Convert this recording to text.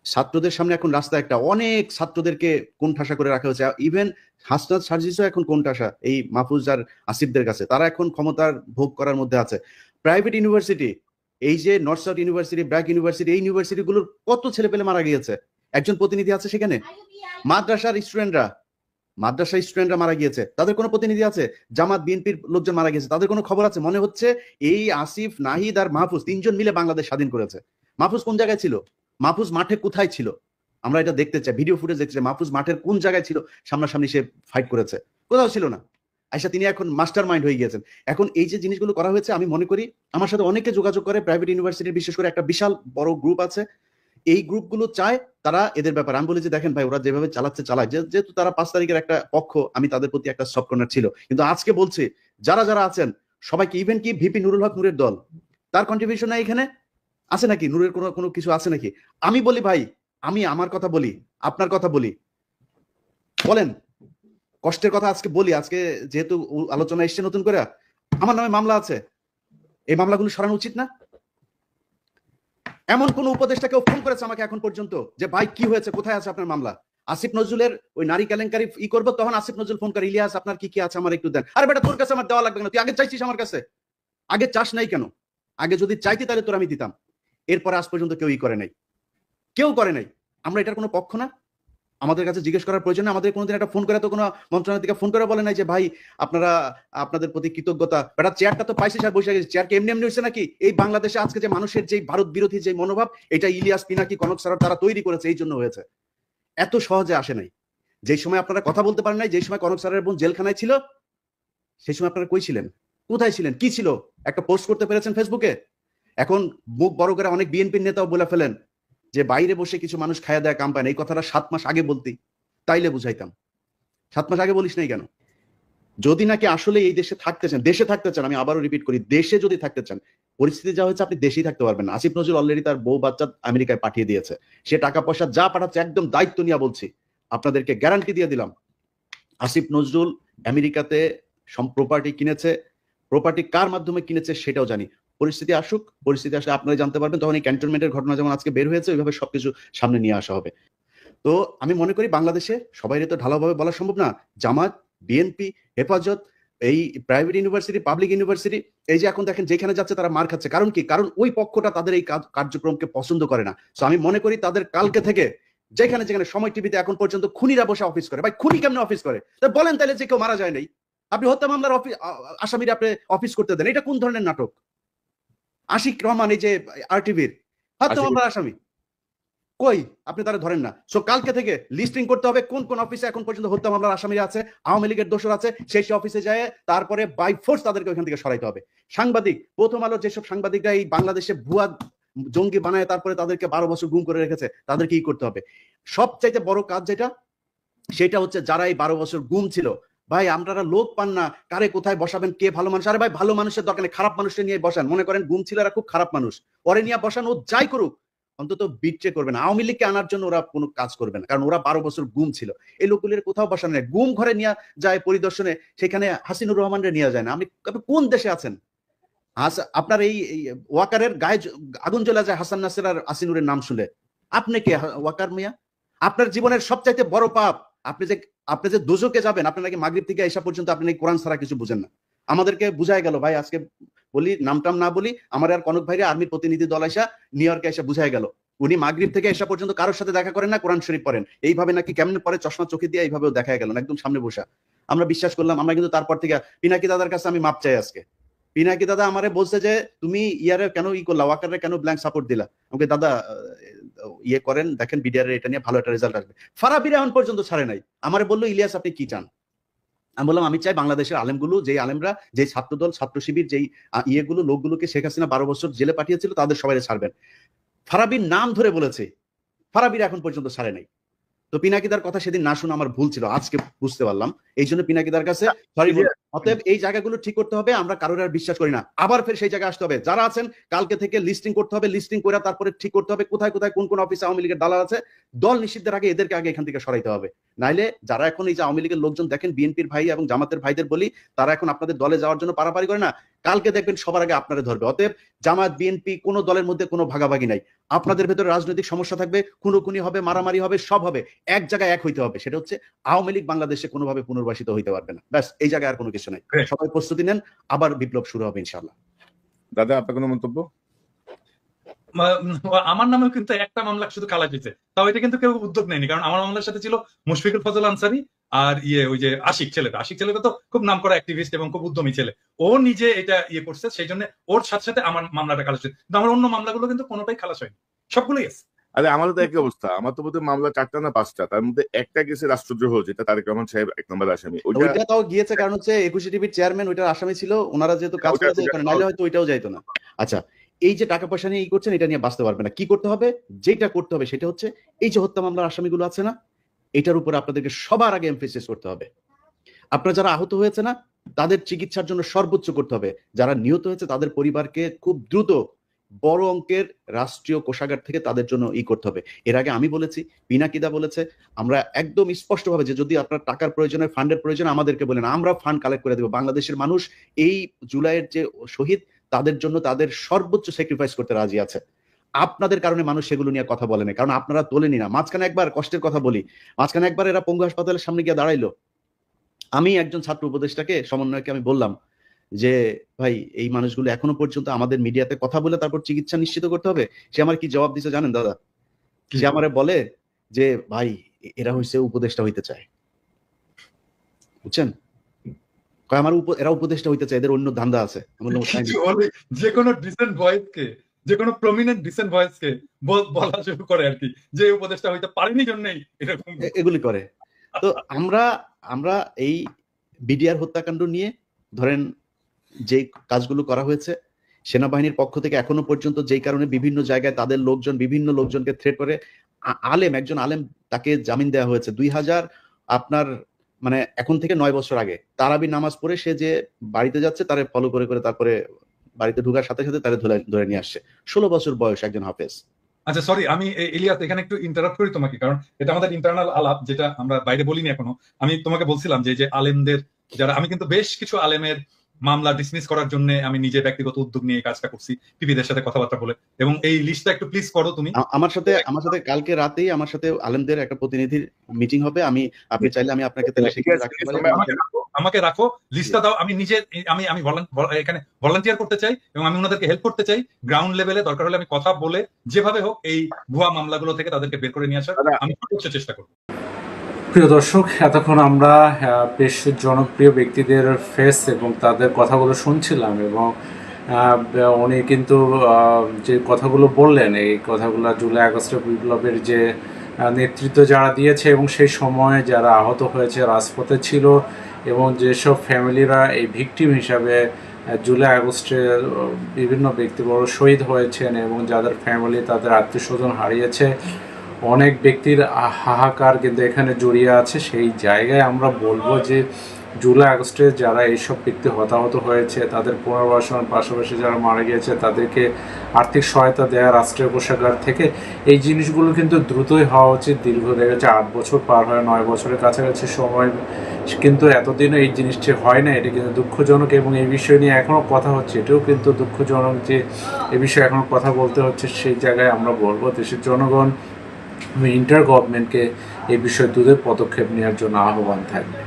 ছাত্রদের সামনে এখন রাস্তা একটা, অনেক ছাত্রদেরকে কোণঠাসা করে রাখা হয়েছে। ইভেন হাসনাত সার্জিসও এখন কোণঠাসা এই মাহফুজ আর আসিফদের কাছে, তারা এখন ক্ষমতার ভোগ করার মধ্যে আছে। প্রাইভেট ইউনিভার্সিটি, এই যে north south university, BRAC university, এই ইউনিভার্সিটিগুলোর কত ছেলে পেলে মারা গিয়েছে, একজন প্রতিনিধি আছে সেখানে? মাদ্রাসার স্টুডেন্টরা, মাদ্রাসার স্টুডেন্টরা মারা গিয়েছে, তাদের কোনো প্রতিনিধি আছে? জামাত বিএনপির লোকজন মারা গেছে, তাদের কোনো খবর আছে? মনে হচ্ছে এই আসিফ, নাহিদ আর মাহফুজ তিনজন মিলে বাংলাদেশ স্বাধীন করেছে। মাহফুজ কোন জায়গায় ছিল? মাহফুজ মাঠে কোথায় ছিল? আমরা এটা দেখতে চাই, ভিডিও ফুটেজ দেখতে চাই, মাহফুজ মাঠের কোন জায়গায় ছিল? সামনাসামনি সে ফাইট করেছে? কোথাও ছিল না। আচ্ছা, তিনি এখন মাস্টার মাইন্ড হয়ে গিয়েছেন। এখন এই যে জিনিসগুলো করা হয়েছে, আমি মনে করি আমার সাথে অনেকে যোগাযোগ করে প্রাইভেট ইউনিভার্সিটির, বিশেষ করে একটা বিশাল বড় গ্রুপ আছে, এই গ্রুপগুলো চায় তারা এদের ব্যাপারে, আমি বলি যে দেখেন ভাই, ওরা যেভাবে চালাচ্ছে চালায়, যেহেতু তারা 5 তারিখের একটা পক্ষ, আমি তাদের প্রতি একটা সফট কর্নার ছিল, কিন্তু আজকে বলছি যারা যারা আছেন সবাইকে, ইভেন কি ভিপি নুরুল হক নূরের দল, তার কন্ট্রিবিউশন এখানে আছে নাকি? নূরের কোনো কোনো কিছু আছে নাকি? আমি বলি ভাই, আমি আমার কথা বলি, আপনার কথা বলি, বলেন, কষ্টের কথা আজকে বলি। আজকে যেহেতু আলোচনা এসছে নতুন করে, আমার নামে মামলা আছে, এই মামলাগুলো সরানো উচিত না? এমন কোন উপদেষ্টা কেউ ফোন করেছে আমাকে এখন পর্যন্ত যে ভাই কি হয়েছে, কোথায় আছে আপনার মামলা? আসিফ নজরুলের ওই নারী কেলেঙ্কারি করবো, তখন আসিফ নজরুল ফোন করে, ইলিয়াস আপনার কি কি আছে আমার একটু দেন। আরে বেটা, তোর কাছে আমার দেওয়া লাগবে না, তুই আগে চাইছিস আমার কাছে? আগে চাস নাই কেন? আগে যদি চাইতি তাহলে তোর আমি দিতাম। এরপরে আজ পর্যন্ত কেউই করে নাই, কেউ করে নাই। আমরা এটার কোনো পক্ষ না, আমাদের কাছে জিজ্ঞেস করার প্রয়োজন নেই। আমাদের কোনোদিন একটা ফোন করে তো কোনো মন্ত্রণালয় থেকে ফোন করে বলে নাই যে ভাই আপনারা, আপনাদের প্রতি কৃতজ্ঞতা, বেটা চেয়ারটা তো পাইছিস আর বসে গেছিস, চেয়ার কি এমনি এমনি হয়েছে নাকি? এই বাংলাদেশে আজকে যে মানুষের যে ভারত বিরোধী যে মনোভাব, এটা ইলিয়াস, পিনাকি, কনক সারার তারা তৈরি করেছে, এই জন্য হয়েছে। এত সহজে আসে নাই। যেই সময় আপনারা কথা বলতে পারেন নাই, যেই সময় কনক সারের বোন জেলখানায় ছিল, সেই সময় আপনারা কই ছিলেন? কোথায় ছিলেন? কি ছিল? একটা পোস্ট করতে পেরেছেন ফেসবুকে? এখন মুখ বড় করে অনেক বিএনপির নেতাও বলে ফেলেন যে বাইরে বসে কিছু মানুষ খায়া দেয় কাম পায় না, এই কথাটা 7 মাস আগে বলতি, তাইলে বুঝাইতাম। 7 মাস আগে বলিস নাই কেন? যদি নাকি আসলে এই দেশে থাকতে চান, দেশে থাকতে চান, আমি আবারও রিপিট করি, দেশে যদি থাকতে চান, পরিস্থিতি যা হয়েছে আপনি দেশেই থাকতে পারবেন না। আসিফ নজরুল অলরেডি তার বউ বাচ্চা আমেরিকায় পাঠিয়ে দিয়েছে, সে টাকা পয়সা যা পাঠাচ্ছে একদম দায়িত্ব নিয়ে বলছি, আপনাদেরকে গ্যারান্টি দিয়ে দিলাম, আসিফ নজরুল আমেরিকাতে প্রপার্টি কিনেছে। প্রপার্টি কার মাধ্যমে কিনেছে সেটাও জানি। পরিস্থিতি আসুক, পরিস্থিতি আসলে আপনারা জানতে পারবেন, তখন এই ক্যান্টনমেন্টের ঘটনা যেমন আজকে বের হয়েছে, ওইভাবে সবকিছু সামনে নিয়ে আসা হবে। তো আমি মনে করি বাংলাদেশে সবাই তো ঢালাওভাবে বলা সম্ভব না, জামাত, বিএনপি, হেফাজত, এই প্রাইভেট ইউনিভার্সিটি, পাবলিক ইউনিভার্সিটি, এই যে এখন দেখেন যেখানে যাচ্ছে তারা মার খাচ্ছে, কারণ কি? কারণ ওই পক্ষটা তাদের এই কার্যক্রমকে পছন্দ করে না। তো আমি মনে করি তাদের কালকে থেকে, যেখানে যেখানে সময় টিভিতে এখন পর্যন্ত খুনিরা বসে অফিস করে, ভাই খুনি কেমনে অফিস করে? বলেন তাহলে, যে কেউ মারা যায় নাই, আপনি হত্যা মামলার আসামিরা আপনি অফিস করতে দেন, এটা কোন ধরনের নাটক? আশিক রহমান, এই যে আরটিভির হত্যা মামলার আসামি, কই? আপনি তারা ধরেন না। সো কালকে থেকে লিস্টিং করতে হবে কোন কোন অফিসে এখন পর্যন্ত হত্যা মামলার আসামিরা আছে, আওয়ামী লীগের দোষর আছে, সেই অফিসে যায় তারপরে বাই ফোর্স তাদেরকে ওখান থেকে সরাইতে হবে। সাংবাদিক, প্রথম আলোর যেসব সাংবাদিকরা এই বাংলাদেশে ভুয়া জঙ্গি বানায় তারপরে তাদেরকে 12 বছর গুম করে রেখেছে, তাদেরকে কি করতে হবে? সবচাইতে বড় কাজ যেটা, সেটা হচ্ছে যারা এই 12 বছর গুম ছিল, ভাই আপনারা লোক পান না, কারে কোথায় বসাবেন, কে ভালো মানুষ? আরে ভাই, ভালো মানুষের দরকার নেই, খারাপ মানুষের নিয়ে বসান। মনে করেন গুম ছিল, এরা খুব খারাপ মানুষ, ওরে নিয়ে বসান, ও যাই করুক, অন্তত বিট্রে করবে না। আওয়ামী লীগকে আনার জন্য ওরা কোনো কাজ করবে না, কারণ ওরা 12 বছর গুম ছিল। এই লোকগুলির কোথাও বসানো নেই, গুম ঘরে নিয়ে যায় পরিদর্শনে, সেখানে হাসিনুর রহমানরে নিয়ে যায় না। আপনি কোন দেশে আছেন? আপনার এই ওয়াকারের গায়ে আগুন জ্বলে যায় হাসান নাসির আর আসিনুরের নাম শুনে। আপনি কে ওয়াকার মিয়া? আপনার জীবনের সবচাইতে বড় পাপ, আপনি যে দোজকে যাবেন, আপনি নাকি মাগরিব থেকে এসা পর্যন্ত আপনি নাকি কোরআন ছাড়া কিছু বুঝেন না। আমাদেরকে বুঝাই গেল ভাই, আজকে বলি নামটাম না বলি, আমার আর কনক ভাইরে আর্মির প্রতিনিধি দল এসা নিউ ইয়র্কে এসে বুঝাই গেল, উনি মাগরিব থেকে এসা পর্যন্ত কারোর সাথে দেখা করেন না, কোরআন শরীফ পড়েন, এইভাবে নাকি কেমন পরে চশমা চোখে দিয়ে এইভাবেও দেখা গেল না, একদম সামনে বসা। আমরা বিশ্বাস করলাম। আমরা কিন্তু তারপর থেকে পিনাকি দাদার কাছে আমি মাপ চাই আজকে। পিনাকি দাদা আমারে বলছে যে তুমি ইয়ারে কেন করলা, ওয়াকারে কেন ব্ল্যাঙ্ক সাপোর্ট দিলা? আমাকে দাদা ইয়ে করেন, দেখেন বিডিআর এটা নিয়ে ভালো একটা রেজাল্ট আসবে। ফারাবির এখন পর্যন্ত ছাড়ে নাই। আমারে বললো ইলিয়াস আপনি কি চান? আমি বললাম আমি চাই বাংলাদেশের আলেমগুলো, যেই আলেমরা, যে ছাত্রদল, ছাত্র শিবির, যেই ইয়েগুলো লোকগুলোকে শেখ হাসিনা 12 বছর জেলে পাঠিয়েছিল, তাদের সবাই ছাড়বেন। ফারাবির নাম ধরে বলেছে, ফারাবির এখন পর্যন্ত ছাড়ে নাই। তো পিনাকিদার কথা সেদিন না শুনে আমার ভুল ছিল, আজকে বুঝতে পারলাম। এই জন্য পিনাকিদার কাছে সরি বল। অতএব এই জায়গাগুলো ঠিক করতে হবে, আমরা কারোর আর বিশ্বাস করি না। আবার ফের সেই জায়গায় আসতে হবে, যারা আছেন কালকে থেকে লিস্টিং করতে হবে, লিস্টিং করে তারপরে ঠিক করতে হবে কোথায় কোথায় কোন কোন অফিসে আওয়ামী লীগের দালাল আছে। দল নিষিদ্ধের আগে এদেরকে আগে এখান থেকে সরাইতে হবে। নাইলে যারা এখন এই যে আওয়ামী লীগের লোকজন দেখেন, বিএনপির ভাই এবং জামাতের ভাইদের বলি, তারা এখন আপনাদের দলে যাওয়ার জন্য পারাপারি করে না, কালকে দেখবেন সবার আগে আপনারা ধরবে। অতএব জামায়াত বিএনপি কোনো দলের মধ্যে কোনো ভাগাভাগি নাই। আপনাদের ভেতরে রাজনৈতিক সমস্যা থাকবে, খুনোখুনি হবে, মারামারি হবে, সব হবে, এক জায়গায় এক হইতে হবে। সেটা হচ্ছে আওয়ামী লীগ বাংলাদেশে কোনোভাবে পুনর্বাসিত হইতে পারবে না। ব্যাস, এই জায়গায় আর কোনো কিছু নাই। সবাই প্রস্তুতি নেন, আবার বিপ্লব শুরু হবে ইনশাআল্লাহ। দাদা, আপনার কোনো মন্তব্য? আমার নামেও কিন্তু একটা মামলা শুধু কালা হয়েছে, তাও এটা কিন্তু কেউ উদ্যোগ নেয়নি। কারণ আমার মামলার সাথে ছিল মুশফিকুল ফজল আনসারী আর ওই যে আশিক ছেলেটা তো খুব নামকরা অ্যাক্টিভিস্ট এবং খুব উদ্যমী ছেলে। ও নিজে এটা করছে, সেই জন্য ওর সাথে সাথে আমার মামলাটা খালাস হয়েছে। কিন্তু আমার অন্য মামলাগুলো কিন্তু কোনোটাই খালাস হয়নি, সবগুলোই আছে। আরে আমারও তো একই অবস্থা। আমার তো বোধহয় মামলা 4টা না 5টা, তার মধ্যে একটা গেছে রাষ্ট্রদ্রোহ, যেটা তারেক রহমান সাহেব 1 নম্বর আসামি। ওইটা তাও গিয়েছে, কারণ হচ্ছে 21 টিভির চেয়ারম্যান ওইটার আসামি ছিল, ওনারা যেহেতু কাজ করে দেয়, নাইলে হয়তো ওইটাও যাইতো না। আচ্ছা, এই যে টাকা পয়সা নিয়ে করছেন, এটা নিয়ে বাঁচতে পারবে না। কি করতে হবে? যেটা করতে হবে সেটা হচ্ছে এই যে হত্যা মামলার আসামিগুলো আছে না, এটার উপর আপনাদেরকে সবার আগে এমফেসিস করতে হবে। আপনারা যারা আহত হয়েছে না, তাদের চিকিৎসার জন্য সর্বোচ্চ করতে হবে। যারা নিহত হয়েছে তাদের পরিবারকে খুব দ্রুত বড় অঙ্কের রাষ্ট্রীয় কোষাগার থেকে তাদের জন্য করতে হবে। এর আগে আমি বলেছি, পিনাকিদা বলেছে, আমরা একদম স্পষ্টভাবে যে যদি আপনার টাকার প্রয়োজনে, ফান্ডের প্রয়োজন, আমাদেরকে বলেন, আমরা ফান্ড কালেক্ট করে দেবো। বাংলাদেশের মানুষ এই জুলাইয়ের যে শহীদ, তাদের জন্য তাদের সর্বোচ্চ স্যাক্রিফাইস করতে রাজি আছে। আপনাদের কারণে মানুষ সেগুলো নিয়ে কথা বলে না, কারণ আপনারা তোলেনি না। মাঝখানে একবার কষ্টের কথা বলি, মাঝখানে একবার এরা পঙ্গু হাসপাতালের সামনে গিয়ে দাঁড়াইলো। আমি একজন ছাত্র উপদেষ্টাকে, সমন্বয়কে আমি বললাম যে ভাই, এই মানুষগুলো এখনো পর্যন্ত আমাদের মিডিয়াতে কথা বলে তারপর চিকিৎসা নিশ্চিত করতে হবে। সে আমার কি জবাব দিছে জানেন দাদা? সে আমারে বলে যে ভাই, এরা হইছে উপদেষ্টা হইতে চায়, বুঝছেন? আমার এরা উপদেষ্টা হইতে চায়, এদের অন্য ধান্দা আছে। যে কোনো ডিসেন্ট ভয়েসকে, যে কোনো প্রমিনেন্ট ডিসেন্ট ভয়েসকে বলা শুরু করে আর কি, যে উপদেষ্টা হইতে পারেনি জন্যই এরকম এগুলি করে। তো আমরা এই বিডিআর হত্যাকাণ্ড নিয়ে ধরেন যে কাজগুলো করা হয়েছে, সেনাবাহিনীর পক্ষ থেকে এখনো পর্যন্ত যেই কারণে বিভিন্ন জায়গায় তাদের লোকজন বিভিন্ন লোকজনকে থ্রেট করে, একজন আলেম তাকে জামিন দেওয়া হয়েছে 2000 আপনার মানে এখন থেকে 9 বছর আগে। তারাবি নামাজ পড়ে সে যে বাড়িতে যাচ্ছে, তারে ফলো করে করে তারপরে বাড়িতে ঢোকার সাথে সাথে তারে ধরে নিয়ে আসছে। 16 বছর বয়স একজন হাফেজ। আচ্ছা সরি, আমি ইলিয়াস এখানে একটু ইন্টারাপ্ট করি তোমাকে, কারণ এটা আমাদের ইন্টারনাল আলাপ, যেটা আমরা বাইরে বলিনি এখনো। আমি তোমাকে বলছিলাম যে আলেমদের যারা, আমি কিন্তু বেশ কিছু আলেমের মামলা ডিসমিস করার জন্য আমি নিজে ব্যক্তিগত উদ্যোগ নিয়ে কাজটা করছি, পিপিদের সাথে কথাবার্তা বলে। এবং এই লিস্টটা একটু প্লিজ করো তুমি। আমার সাথে কালকে রাতেই আমার সাথে আলেমদের একটা প্রতিনিধির মিটিং হবে। আপনি চাইলে আমি আপনাকে আমাকে রাখো, লিস্টটা দাও। আমি নিজে আমি এখানে ভলান্টিয়ার করতে চাই এবং আমি ওনাদেরকে হেল্প করতে চাই। গ্রাউন্ড লেভেলে দরকার হলে আমি কথা বলে যেভাবে হোক এই ভুয়া মামলাগুলো থেকে তাদেরকে বের করে নিয়ে আসার আমি সর্বোচ্চ চেষ্টা করবো। প্রিয় দর্শক, এতক্ষণ আমরা বেশ জনপ্রিয় ব্যক্তিদের ফেস এবং তাদের কথাগুলো শুনছিলাম, এবং উনি কিন্তু যে কথাগুলো বললেন, এই কথাগুলো জুলাই আগস্টের বিপ্লবের যে নেতৃত্ব যারা দিয়েছে এবং সেই সময়ে যারা আহত হয়েছে, রাজপথে ছিল, এবং যেসব ফ্যামিলিরা এই ভিকটিম হিসাবে জুলাই আগস্টে বিভিন্ন ব্যক্তি বড় শহীদ হয়েছেন এবং যাদের ফ্যামিলি তাদের আত্মীয় স্বজন হারিয়েছে, অনেক ব্যক্তির হাহাকার কিন্তু এখানে জড়িয়ে আছে। সেই জায়গায় আমরা বলবো যে জুলাই আগস্টে যারা এইসব ব্যক্তি হতাহত হয়েছে তাদের পুনর্বাসনের পাশাপাশি যারা মারা গিয়েছে তাদেরকে আর্থিক সহায়তা দেওয়া রাষ্ট্রীয় কোষাগার থেকে, এই জিনিসগুলো কিন্তু দ্রুতই হওয়া উচিত। দীর্ঘ দেখেছে 8 বছর পার হয়, 9 বছরের কাছাকাছি সময়, কিন্তু এতদিনও এই জিনিসটি হয় না। এটা কিন্তু দুঃখজনক, এবং এই বিষয় নিয়ে এখনও কথা হচ্ছে, এটাও কিন্তু দুঃখজনক যে এ বিষয়ে এখনও কথা বলতে হচ্ছে। সেই জায়গায় আমরা বলবো দেশের জনগণ ইন্টার গভর্নমেন্টকে এই বিষয়ে দ্রুত পদক্ষেপ নেওয়ার জন্য আহ্বান থাকবে।